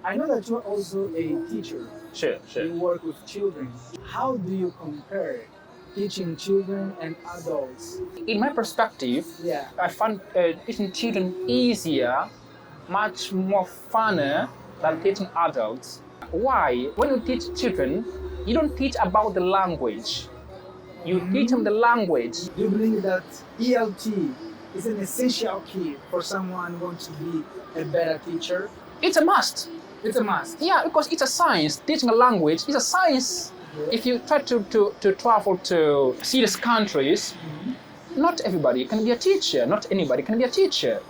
I know that you're also a teacher. Sure. You work with children. How do you compare teaching children and adults? In my perspective, Yeah. I find teaching children easier, much more funner than teaching adults. Why? When you teach children, you don't teach about the language. You teach them the language. Do you believe that ELT is an essential key for someone who wants to be a better teacher? It's a must. It's a must. Yeah, because it's a science. Teaching a language is a science. Yeah. If you try to travel to see these countries, not everybody can be a teacher. Not anybody can be a teacher.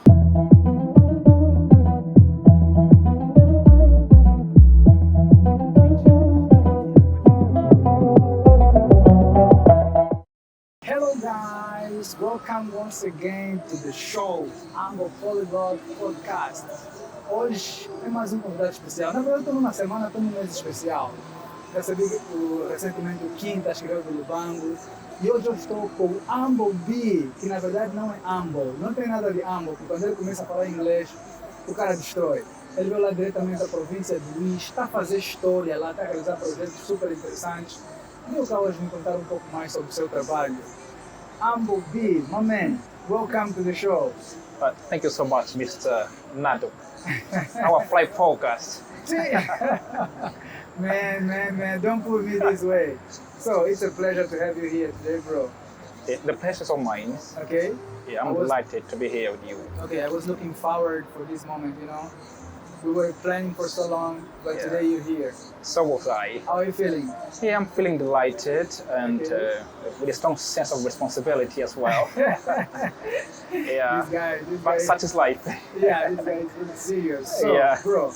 Hello guys, welcome once again to the show Angopolyglot podcast. Hoje é mais um convidado especial. Na verdade, estou numa semana, estou num mês especial. Recebi recentemente o Quinta, escreveu do Lubango. E hoje eu estou com o Humble, que na verdade não é humble. Não tem nada de humble, porque quando ele começa a falar inglês, o cara destrói. Ele veio lá diretamente da província de Luís, está a fazer história lá, está a realizar projetos super interessantes. E eu quero hoje me contar um pouco mais sobre o seu trabalho. Humble, my man, welcome to the show. Thank you so much, Mr. Nado. Our flight podcast. Man, don't put me this way. So, it's a pleasure to have you here today, bro. The pleasure is all mine. Okay? Yeah, I'm delighted to be here with you. Okay, I was looking forward for this moment, you know. We were planning for so long, but Yeah. today you're here. So was I. How are you feeling? Yeah, I'm feeling delighted and Okay. with a strong sense of responsibility as well. Yeah, This guy, but such is life. yeah, this guy is really serious. So, Yeah. bro,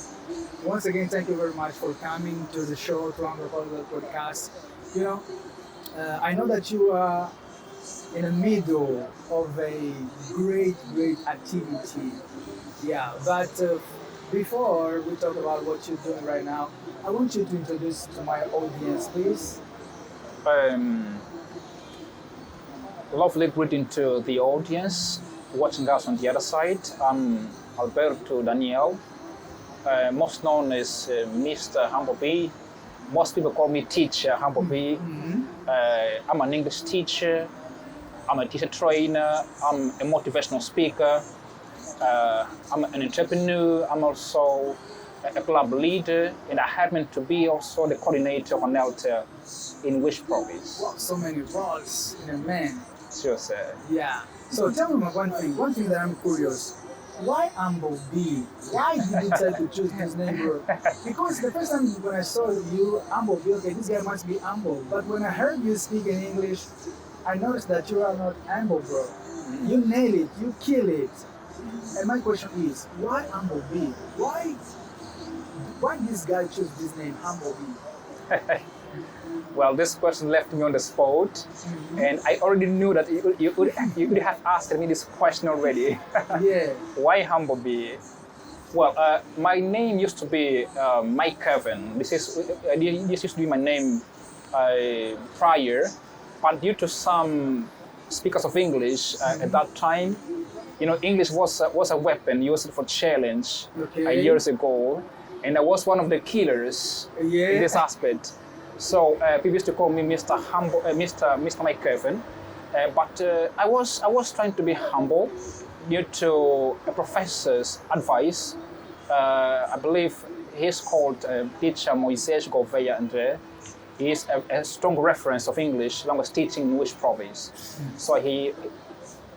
once again, thank you very much for coming to the show, to our podcast. You know, I know that you are in the middle of a great activity. Yeah, but before we talk about what you're doing right now, I want you to introduce to my audience, please. Lovely greeting to the audience watching us on the other side. I'm Alberto Daniel, most known as Mr. Humblebee. Most people call me Teacher Humblebee. I'm an English teacher. I'm a teacher trainer. I'm a motivational speaker. I'm an entrepreneur. I'm also a club leader, and I happen to be also the coordinator of an altar in which province? Wow, so many roles in a man. Sure, sir. Yeah. So tell me one thing that I'm curious. Why Humblebee? Why did you decide to choose this name, bro? Because the first time when I saw you, Humblebee, okay, this guy must be humble. But when I heard you speak in English, I noticed that you are not humble, bro. You nail it, you kill it. And my question is, why Humblebee? Why this guy choose this name, Humblebee? Well, this question left me on the spot, and I already knew that you would have asked me this question already. Yeah. Why Humblebee? Well, my name used to be Mike Kevin. This used to be my name prior, but due to some speakers of English at that time, you know, English was a weapon used for challenge years ago, and I was one of the killers in this aspect. So people used to call me Mr. Mike Kevin, but I was trying to be humble due to a professor's advice. I believe he's called Teacher Moisés Gouveia André. He is a strong reference of English, as long as teaching in which province. So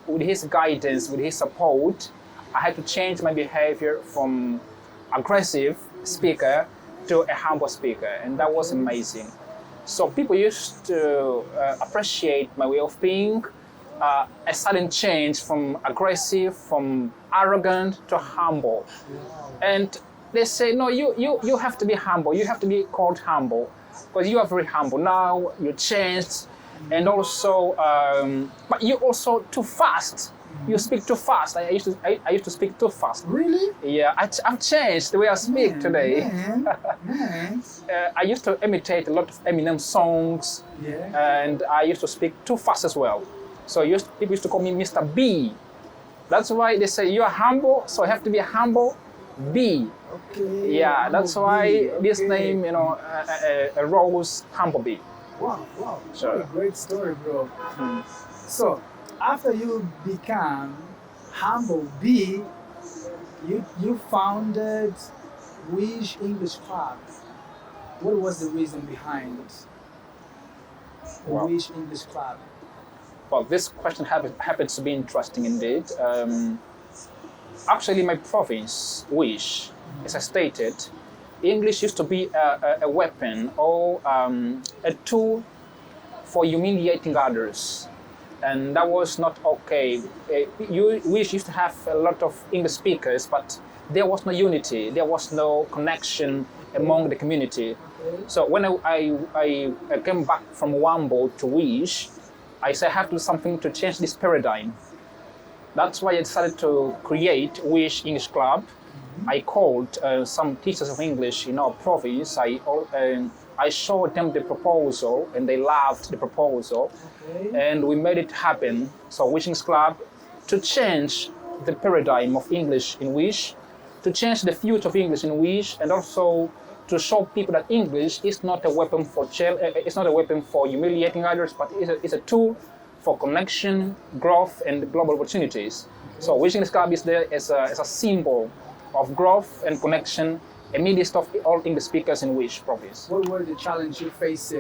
with his guidance, with his support, I had to change my behavior from aggressive speaker to a humble speaker, and that was amazing. So people used to appreciate my way of being, a sudden change from aggressive, from arrogant to humble. And they say, no, you have to be humble, you have to be called humble, because you are very humble now, you changed, and also, but you're also too fast. You speak too fast. I used to speak too fast. Really? Yeah, I've changed the way I speak today. Man. I used to imitate a lot of Eminem songs, and I used to speak too fast as well. So people used to call me Mr. B. That's why they say you are humble, so I have to be a humble B. Okay. Yeah, that's why this name, arose Humblebee. Wow, wow. Sure. What a great story, bro. Mm. So, after you become Humblebee, you founded Wish English Club. What was the reason behind Wow. Wish English Club? Well, this question happens to be interesting indeed. Actually, my province, Wish, as I stated, English used to be a weapon or a tool for humiliating others. And that was not okay. Wish used to have a lot of English speakers, but there was no unity, there was no connection among the community. So when I came back from Wambo to Wish, I said I have to do something to change this paradigm. That's why I decided to create Wish English Club. I called some teachers of English in our province. I showed them the proposal and they loved the proposal. Okay. And we made it happen. So Wish English Club, to change the paradigm of English in Wish, to change the future of English in Wish, and also to show people that English is not a weapon for it's not a weapon for humiliating others, but it's a tool for connection, growth, and global opportunities. So Wish English Club is there as a symbol of growth and connection amidst of all English speakers in Wish province. What were the challenges you faced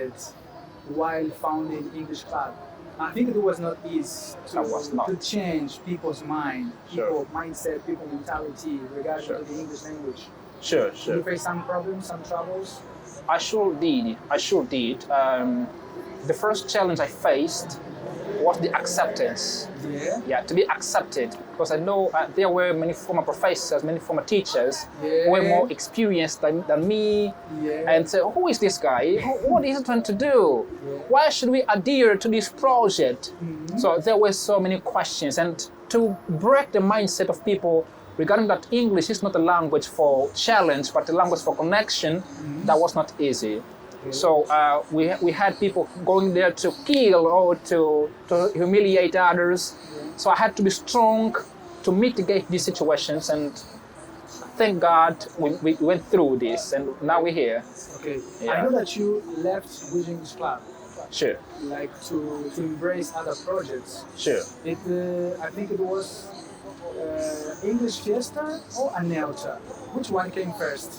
while founding English Club? I think it was not easy to change people's mind, Sure. people's mindset, people's mentality regarding Sure. to the English language. Sure, Did sure. you face some problems, some troubles? I sure did. The first challenge I faced was the acceptance. Yeah. Yeah, to be accepted, because I know there were many former professors, many former teachers who were more experienced than me, Yeah. and say, who is this guy? What is he trying to do? Why should we adhere to this project? So there were so many questions, and to break the mindset of people regarding that English is not a language for challenge, but a language for connection, that was not easy. So we had people going there to kill or to humiliate others. So I had to be strong to mitigate these situations, and thank God we went through this, and now we're here. Okay. Yeah. I know that you left Wish English Club, Sure, like to embrace other projects. sure. I think it was English Fiesta or Anelta. Which one came first?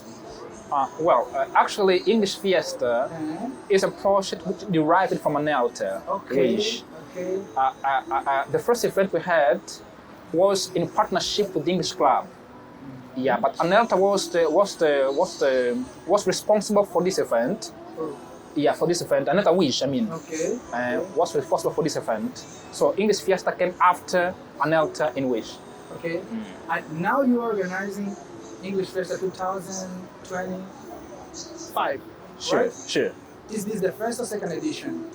Actually, English Fiesta is a project which derived from Anelta. Okay. Which, Okay. the first event we had was in partnership with the English Club. Yeah, but Anelta was responsible for this event. Oh, Yeah, for this event. Anelta Wish, I mean, okay. was responsible for this event. So English Fiesta came after Anelta in Wish. Okay. And now you are organizing English Fiesta 2025. Sure, Right? sure. Is this the first or second edition?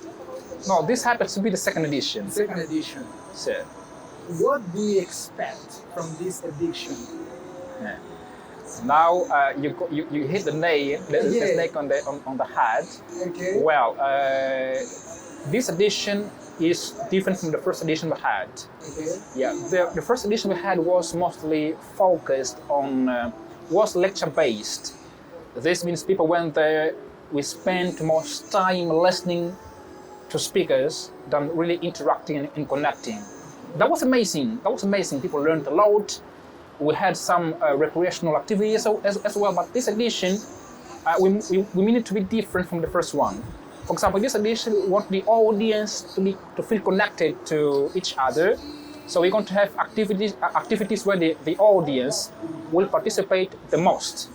No, this happens to be the second edition. Second edition. Sure. What do you expect from this edition? Yeah. Now you hit the nail, the snake on the head. Okay. Well, this edition is different from the first edition we had. Okay. Yeah, the first edition we had was mostly focused on, was lecture based. This means people went there, we spent most time listening to speakers than really interacting and connecting. That was amazing. People learned a lot. We had some recreational activities as well, but this edition, we needed to be different from the first one. For example, this edition, we want the audience to feel connected to each other. So we're going to have activities where the audience will participate the most.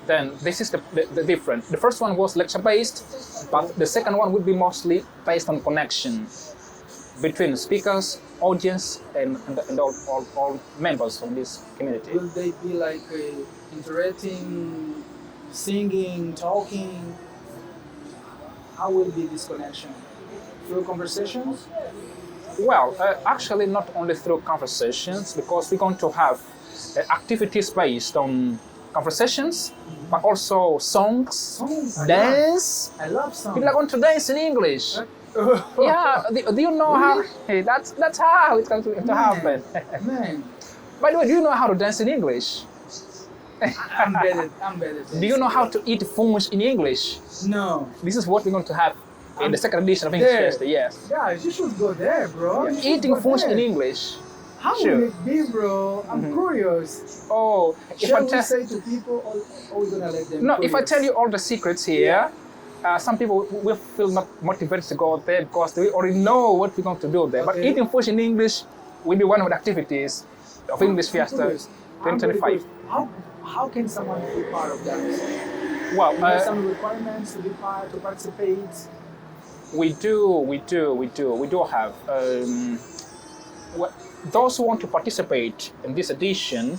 Then this is the difference. The first one was lecture-based, but the second one would be mostly based on connection between speakers, audience, and all members of this community. Will they be like interacting, singing, talking? How will be this connection? Through conversations? Well, actually not only through conversations, because we're going to have activities based on conversations, but also songs, dance. I love songs. People are going to dance in English. Yeah, do you know how? Hey, that's how it's going to happen. Man, By the way, do you know how to dance in English? I'm better. Do you know how to eat fungus in English? No. This is what we're going to have in the second edition of English Fiesta, yes. Guys, you should go there, bro. You should Eating go fungus there. in English. How Sure. will it be, bro? I'm curious. Oh, Shall we say to people, or we're gonna let them? No, if I curious? tell you all the secrets here, some people will feel not motivated to go there because they already know what we're going to do there. But Okay. eating fish in English will be one of the activities of English Fiesta I'm very 2025. curious. How can someone be part of that? Well, There are some requirements to be part, to participate. we do have. Those who want to participate in this edition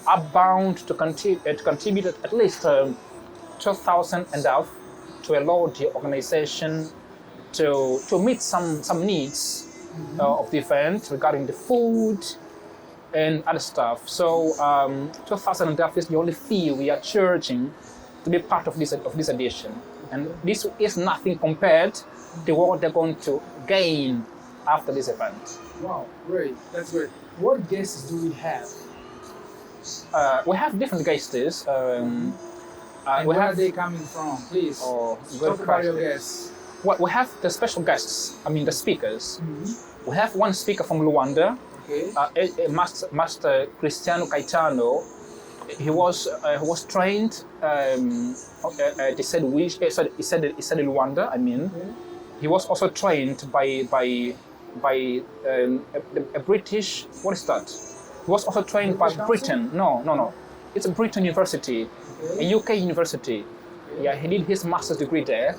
are bound to contribute at least 2,000 and up to allow the organization to meet some needs of the event regarding the food and other stuff. So 2,000 and up is the only fee we are charging to be part of this edition, and this is nothing compared to what they're going to gain after this event. Wow, great. That's great. What guests do we have? We have different guests. And where are they coming from? Please good talk about your question. guests. Well, we have the special guests. I mean, the speakers. We have one speaker from Luanda, Okay. Master Cristiano Caetano. He was trained. He said in Luanda. I mean, he was also trained by a British. What is that? He was also trained by Britain. No. It's a Britain University, a UK university. Yeah, he did his master's degree there.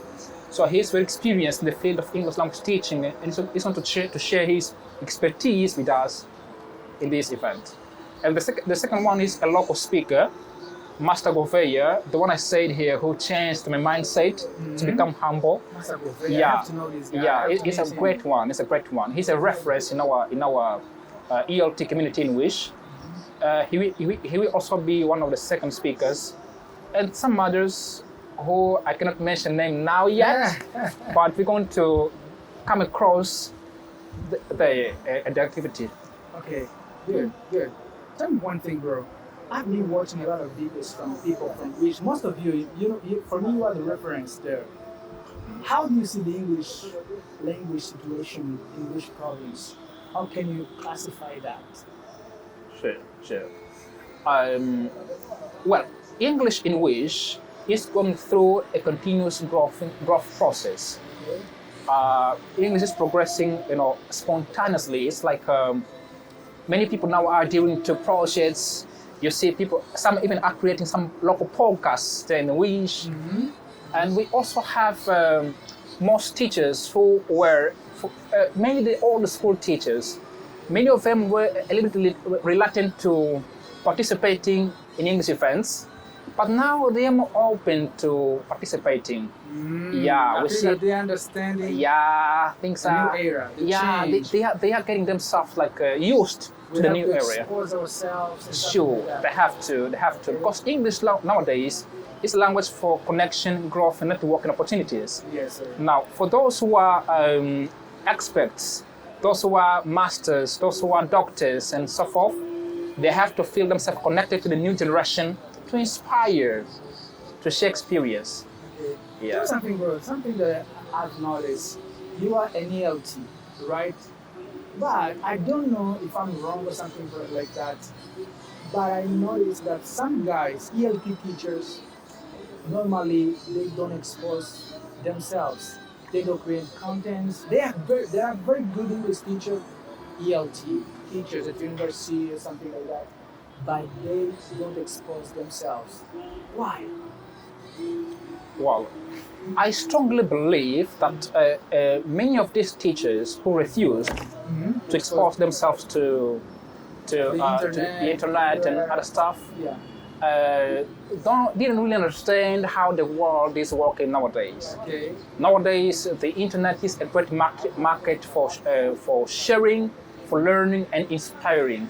So he's very experienced in the field of English language teaching, and he's going to share his expertise with us in this event. And the second one is a local speaker, Master Gouveia, the one I said here, who changed my mindset to become humble. Master Gouveia, I Yeah, have to know this guy. I yeah, have to it's a meet him. great one. It's a great one. He's a reference in our ELT community in which he will also be one of the second speakers, and some others who I cannot mention name now yet, but we're going to come across the activity. Okay, good. Tell me one thing, bro. I've been watching a lot of videos from people from which most of you, for me, you are the reference there. How do you see the English language situation in English province? How can you classify that? Sure. Well, English in which is going through a continuous growth process. English is progressing, spontaneously. It's like many people now are doing to projects. You see people, some even are creating some local podcasts in which, and we also have most teachers who were, mainly the old school teachers. Many of them were a little bit reluctant to participating in English events, but now they are more open to participating. I think that they understand it. Yeah, things are. New era. They are getting themselves used to the new area. Expose ourselves. And stuff Sure, like that. they have to. Because English nowadays is a language for connection, growth, and networking opportunities. Yes, sir. Now, for those who are experts, those who are masters, those who are doctors, and so forth, they have to feel themselves connected to the new generation to inspire, to share experience. Okay. Yeah. Tell me something, bro. Something that I've noticed. You are an ELT, right? But I don't know if I'm wrong or something like that. But I noticed that some guys, ELT teachers, normally they don't expose themselves. They don't create contents. They are very good English teachers, ELT teachers at university or something like that. But they don't expose themselves. Why? Well, I strongly believe that many of these teachers who refuse to expose themselves to the internet and other stuff didn't really understand how the world is working nowadays. Okay. Nowadays, the internet is a great market for sharing, for learning, and inspiring.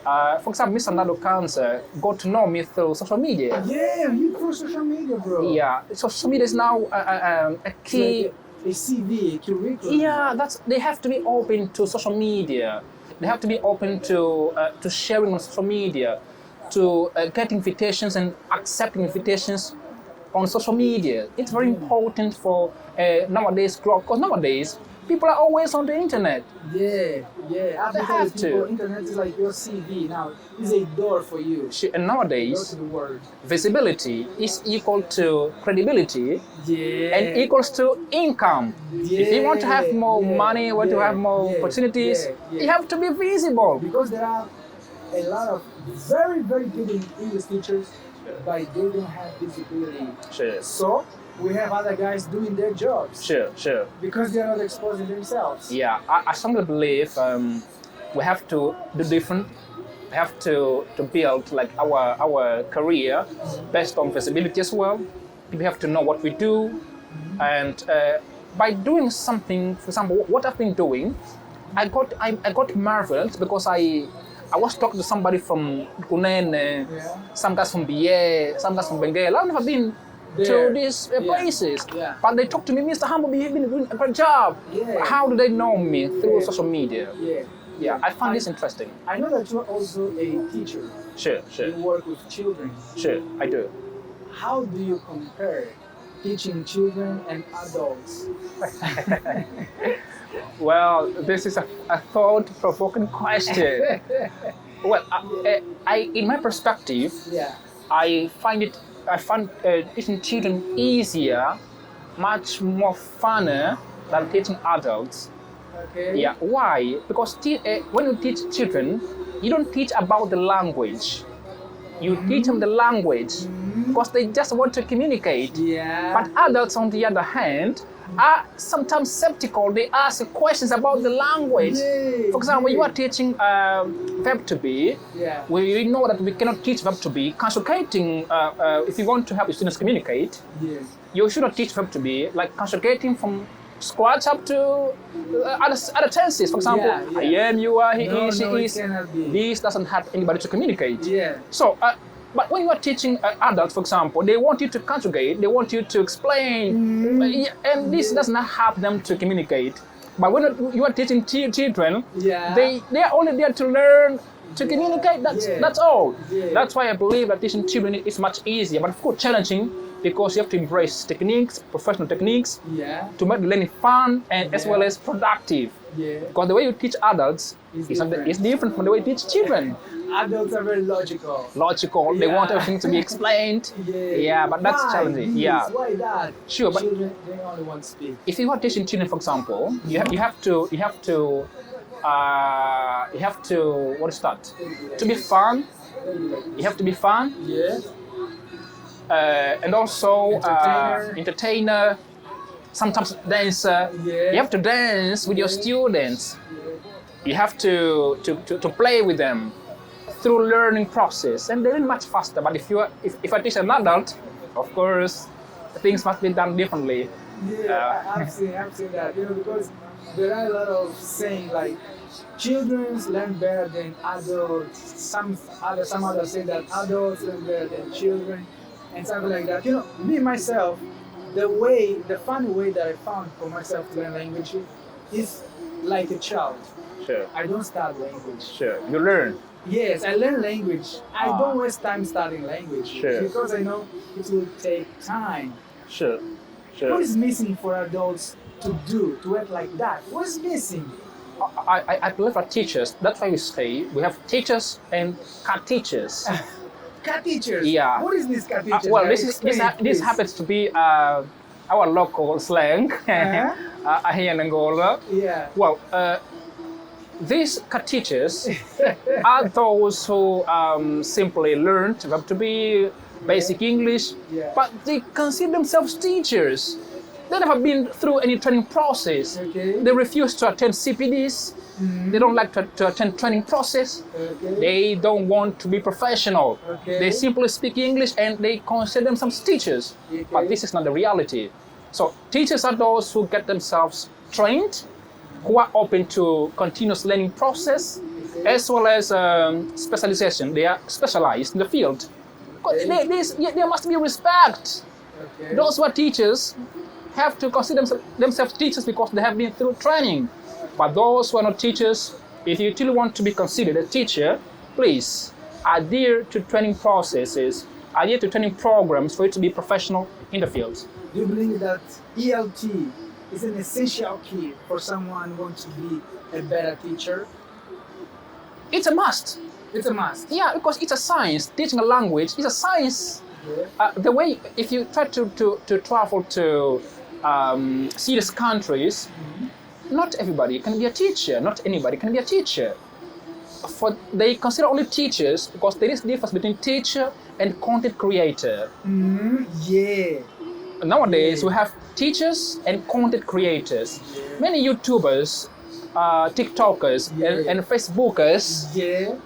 For example, Mr. Nado Kanza got to know me through social media. Yeah, you through social media, bro. Yeah, social media is now a key. Like a CV, a curriculum. Yeah, they have to be open to social media. They have to be open to sharing on social media, to get invitations and accepting invitations on social media. It's very important for nowadays growth, because nowadays people are always on the internet. Yeah. I have to. Internet is like your CV now. It's a door for you. And Door nowadays, to the world. visibility is equal to credibility Yeah. and equals to income. If you want to have more money, want to have more opportunities, you have to be visible. Because there are a lot of very, very good English teachers, but they don't have visibility. Sure. So we have other guys doing their jobs. Sure. Because they're not exposing themselves. Yeah, I strongly believe we have to do different. We have to build like our career based on visibility as well. People have to know what we do, and by doing something, for example, what I've been doing, I got marveled because I was talking to somebody from Kunene, some guys from Bié, some guys from Benguela. I've never been to these places, but they talk to me, Mr. Humble, you've been doing a great job. How do they know me? Through social media. Yeah, I find this interesting. I know that you're also a teacher. Sure. You work with children. Sure, I do. How do you compare teaching children and adults? Well, this is a thought-provoking question. Well, in my perspective, I find teaching children easier, much more funner than teaching adults. Okay. Yeah. Why? Because when you teach children, you don't teach about the language. You teach them the language because they just want to communicate. But adults, on the other hand, are sometimes skeptical. They ask questions about the language. For example, when you are teaching verb to be, we know that we cannot teach verb to be. Conjugating, if you want to help your students communicate, you should not teach verb to be, like conjugating from scratch up to other tenses. For example, I am, you are, he is, she is. This doesn't help anybody to communicate. So, but when you are teaching adults, for example, they want you to conjugate, they want you to explain, and this does not help them to communicate. But when you are teaching children, they are only there to learn to communicate. That's all. That's why I believe that teaching children is much easier, but of course challenging, because you have to embrace techniques, professional techniques, to make the learning fun and as well as productive. Because the way you teach adults is different from the way you teach children. Adults are very logical. They want everything to be explained. But that's challenging. Why that? Sure, but children, they only want to speak. if you are teaching children, for example, you have to what is that? To be fun. You have to be fun. And also entertainer, sometimes dancer. You have to dance with your students. You have to play with them through learning process, and they learn much faster. But if I teach an adult, of course, things must be done differently. I've seen that, because there are a lot of saying like children learn better than adults. Some others say that adults learn better than children, and something like that. Me myself, the funny way that I found for myself to learn language is like a child. Sure. I don't start language. Sure. You learn. Yes, I learn language. I don't waste time studying language because I know it will take time. Sure. What is missing for adults to act like that? What is missing? I believe our teachers, that's why we say we have teachers and cat teachers. Cat teachers? Yeah. What is this cat teachers? Well, this happens to be our local slang here in Angola. Well, these cat teachers are those who simply learned to be basic English, but they consider themselves teachers. They never been through any training process. They refuse to attend CPDs. They don't like to attend training process. They don't want to be professional. They simply speak English and they consider themselves teachers. But this is not the reality. So teachers are those who get themselves trained, who are open to continuous learning process, as well as specialization. They are specialized in the field. There must be respect. Those who are teachers have to consider themselves teachers because they have been through training. But those who are not teachers, if you still want to be considered a teacher, please adhere to training processes, adhere to training programs for you to be professional in the field. Do you believe that ELT is an essential key for someone who wants to be a better teacher? It's a must. It's a must. Yeah, because it's a science. Teaching a language is a science. Yeah. The way, if you try to travel to see these countries, not everybody can be a teacher. Not anybody can be a teacher. They consider only teachers because there is a difference between teacher and content creator. Yeah. Nowadays, we have teachers and content creators. Yeah. Many YouTubers, TikTokers, and Facebookers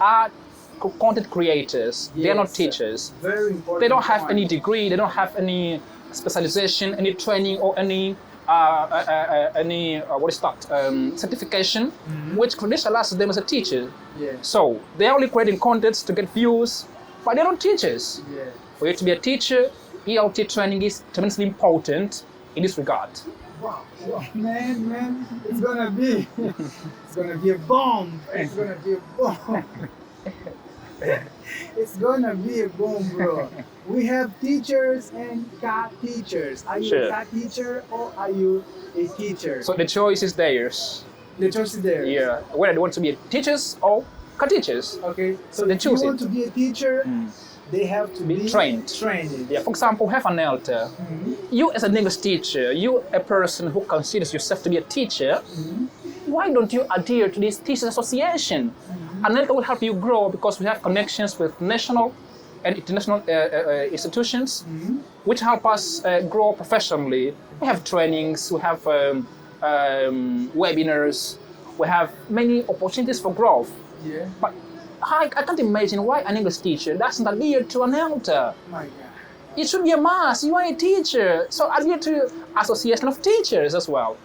are content creators. They are not teachers. Very important. They don't have any degree. They don't have any specialization, any training, or any certification, which credentializes them as a teacher. Yeah. So they are only creating contents to get views, but they're not teachers. Yeah. For you to be a teacher, ELT training is tremendously important in this regard. Wow, man, it's gonna be a bomb. It's gonna be a bomb. It's gonna be a bomb, bro. We have teachers and cat teachers. Are you a cat teacher or are you a teacher? So the choice is theirs. The choice is theirs. Yeah, whether they want to be teachers or cat teachers. Okay, so they if choose you want to be a teacher, they have to be trained. Yeah. For example, have an elder. You as an English teacher, you a person who considers yourself to be a teacher, why don't you adhere to this teachers association? An elder will help you grow because we have connections with national and international institutions which help us grow professionally. We have trainings, we have webinars, we have many opportunities for growth. Yeah. But I can't imagine why an English teacher doesn't adhere to an elder. My God. It should be a must. You are a teacher, so adhere to association of teachers as well.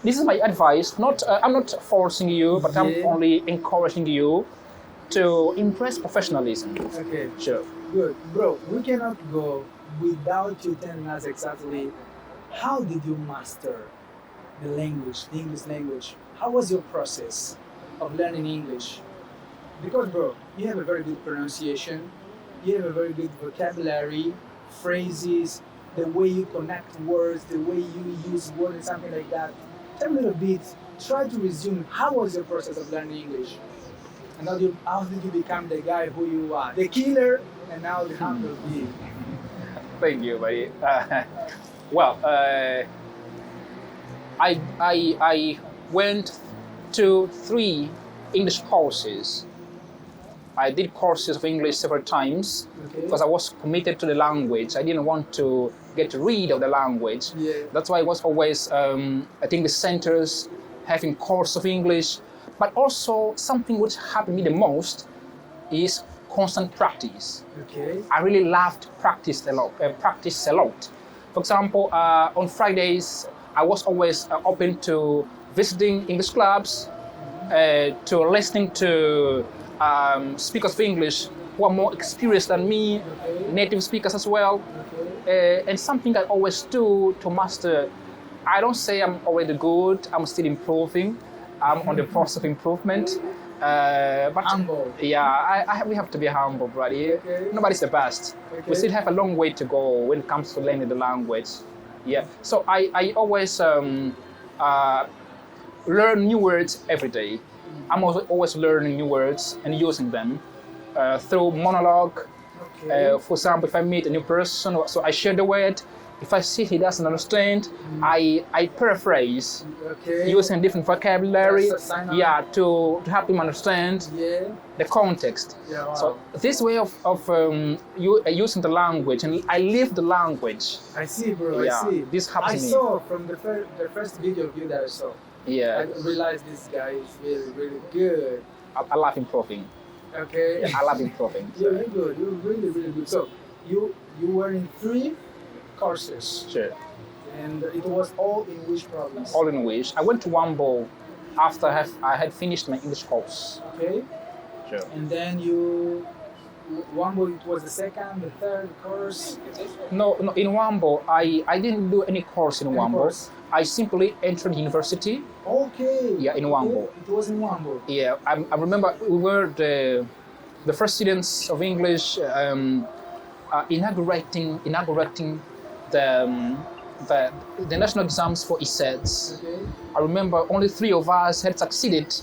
This is my advice. I'm not forcing you, but I'm only encouraging you to impress professionalism. Okay. Sure. Good. Bro, we cannot go without you telling us exactly how did you master the language, the English language? How was your process of learning English? Because, bro, you have a very good pronunciation, you have a very good vocabulary, phrases, the way you connect words, the way you use words and something like that. Tell me a little bit, try to resume, how was your process of learning English? And how did you become the guy who you are? The killer, and now the humble bee. Thank you, buddy. I went to 3 English courses. I did courses of English several times because I was committed to the language. I didn't want to get rid of the language. Yeah. That's why I was always, I think, the centers having course of English. But also something which happened me the most is constant practice. Okay. I really loved practice a lot. For example, on Fridays, I was always open to visiting English clubs, to listening to speakers of English who are more experienced than me, native speakers as well. And something I always do to master, I don't say I'm already good, I'm still improving. I'm on the process of improvement. But humble. Yeah, we have to be humble, brother. Okay. Nobody's the best. Okay. We still have a long way to go when it comes to learning the language. Yeah. So I always learn new words every day. I'm always learning new words and using them through monologue. Okay. For example, if I meet a new person, so I share the word. If I see he doesn't understand, I paraphrase using different vocabulary, to help him understand the context. Yeah, wow. So this way of using the language, and I live the language. I see, bro. Yeah, I see. this happens I to me. saw from the first video of you that I saw. Yeah, I realized this guy is really, really good. I love improving. Okay. Yeah, I love improving. You're really good. You're really, really good. So you were in 3 courses. Sure. And it was all in which province? All in which I went to Wambo after I had finished my English course. Okay. Sure. And then you Wambo, it was the second, the third course. No, in Wambo, I didn't do any course in Wambo. Course. I simply entered university. Okay. Yeah, in Wambo. It was in Wambo. Yeah, I remember we were the first students of English inaugurating the national exams for ESETs. Okay. I remember only 3 of us had succeeded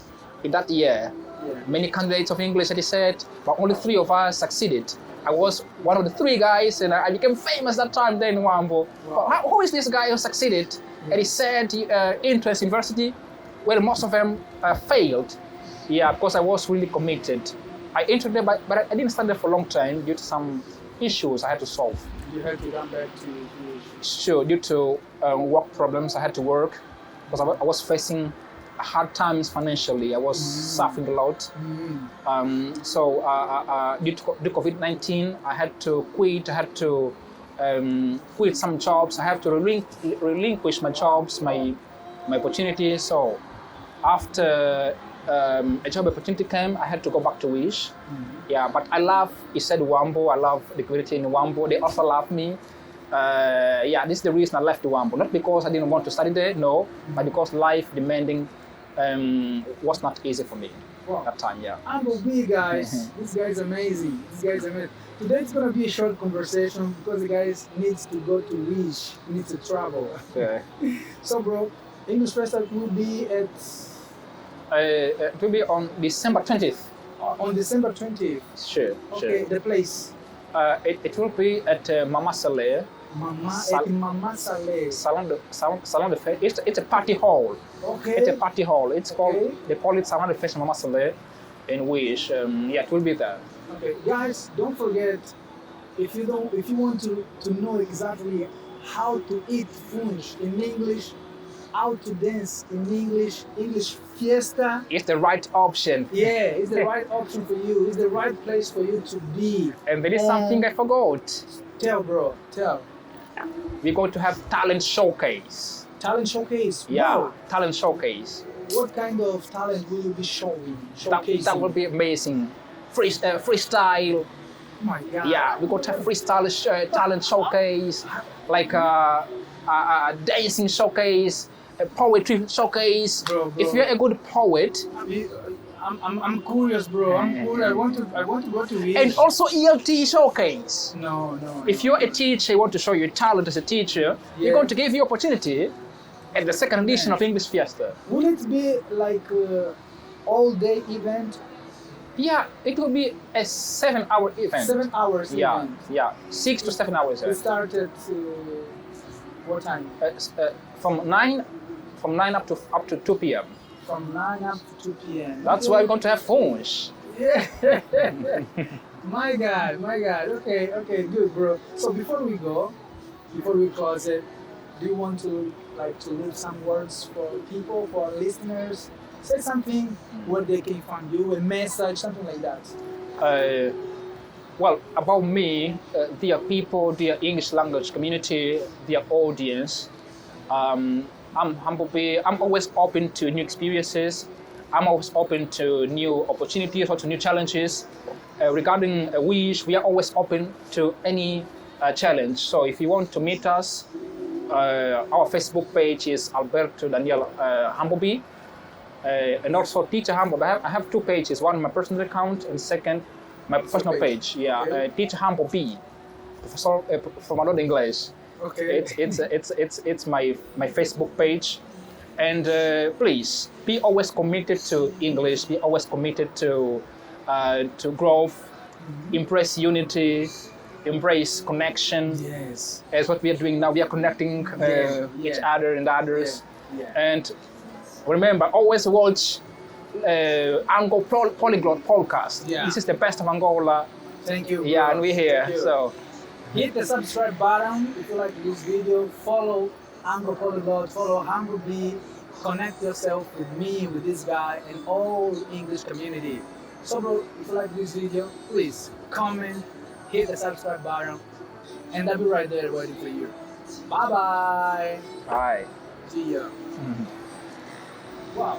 in that year. Yeah. Many candidates of English had ESET, but only 3 of us succeeded. I was one of the 3 guys, and I became famous that time then in Wambo. Wow. Who is this guy who succeeded? And he said, entrance university, where most of them failed. Yeah, because I was really committed. I entered there, but I didn't stand there for a long time due to some issues I had to solve. You had to come back to Sure, due to work problems, I had to work because I was facing hard times financially. I was suffering a lot. So due to COVID-19, I had to quit. I had to quit some jobs. I have to relinquish my jobs, my opportunities. So after a job opportunity came, I had to go back to Wish. Yeah, but I love, he said Wambo. I love the community in Wambo. They also love me. Yeah, this is the reason I left Wambo. Not because I didn't want to study there, no, but because life demanding was not easy for me that time. Yeah. Angopolyglot, guys. This guy is amazing. Today it's gonna be a short conversation because the guy needs to go to Wish. He needs to travel. Okay. So, bro, English Fiesta will be at. It will be on December 20th. On December 20th. Sure. Okay, the place. It will be at Mama Saleh. Mama Saleh. Salon de Fête. It's a party hall. Okay. It's a party hall. It's called, they call it Salon de Fête Mama Saleh in Wish. Yeah, it will be there. Okay, guys, don't forget, if you want to know exactly how to eat funch in English, how to dance in English Fiesta. It's the right option. Yeah, it's the right option for you. It's the right place for you to be. And there is something I forgot. Tell, bro. Tell. We're going to have talent showcase. Talent showcase. Yeah, Wow. talent showcase. What kind of talent will you be showcasing? That will be amazing. Freestyle. Oh my God. Yeah, we're going to have freestyle talent showcase, like a dancing showcase, a poetry showcase. Bro. If you're a good poet, I'm curious, bro. I'm curious. I want to go to Wish. and also ELT showcase. No. If you're a teacher, you want to show your talent as a teacher, we're going to give you opportunity at the second edition of English Fiesta. Will it be like all-day event? Yeah, it will be a 7-hour event. 7 hours event. Yeah, 6 to 7 hours. We start at what time? From 9 up to 2 p.m. From 9 up to 2 p.m. That's why we're going to have phones. Yeah. My God. Okay, good, bro. So before we close it, do you want to leave some words for people, for our listeners? Say something where they can find you, a message, something like that. Well, about me, dear people, dear English language community, dear audience, I'm humble. I'm always open to new experiences. I'm always open to new opportunities or to new challenges. Regarding Wish, we are always open to any challenge. So if you want to meet us, our Facebook page is Alberto Daniel Humbleby. And also Teacher Humble. I have 2 pages. One my personal account, and second my professional page. Yeah, okay. Teacher Humbleby, professor formador de inglês. Okay. It's my Facebook page, and please be always committed to English. Be always committed to growth, embrace unity, embrace connection. Yes. As what we are doing now, we are connecting each other and others, and. Remember, always watch Angopolyglot podcast. Yeah. This is the best of Angola. Thank you. Yeah, bro. and we're here. So hit the subscribe button if you like this video. Follow Angopolyglot, follow Humbleby. Connect yourself with me, with this guy, and all the English community. So, bro, if you like this video, please comment, hit the subscribe button, and I'll be right there waiting for you. Bye-bye. bye. See ya. Wow.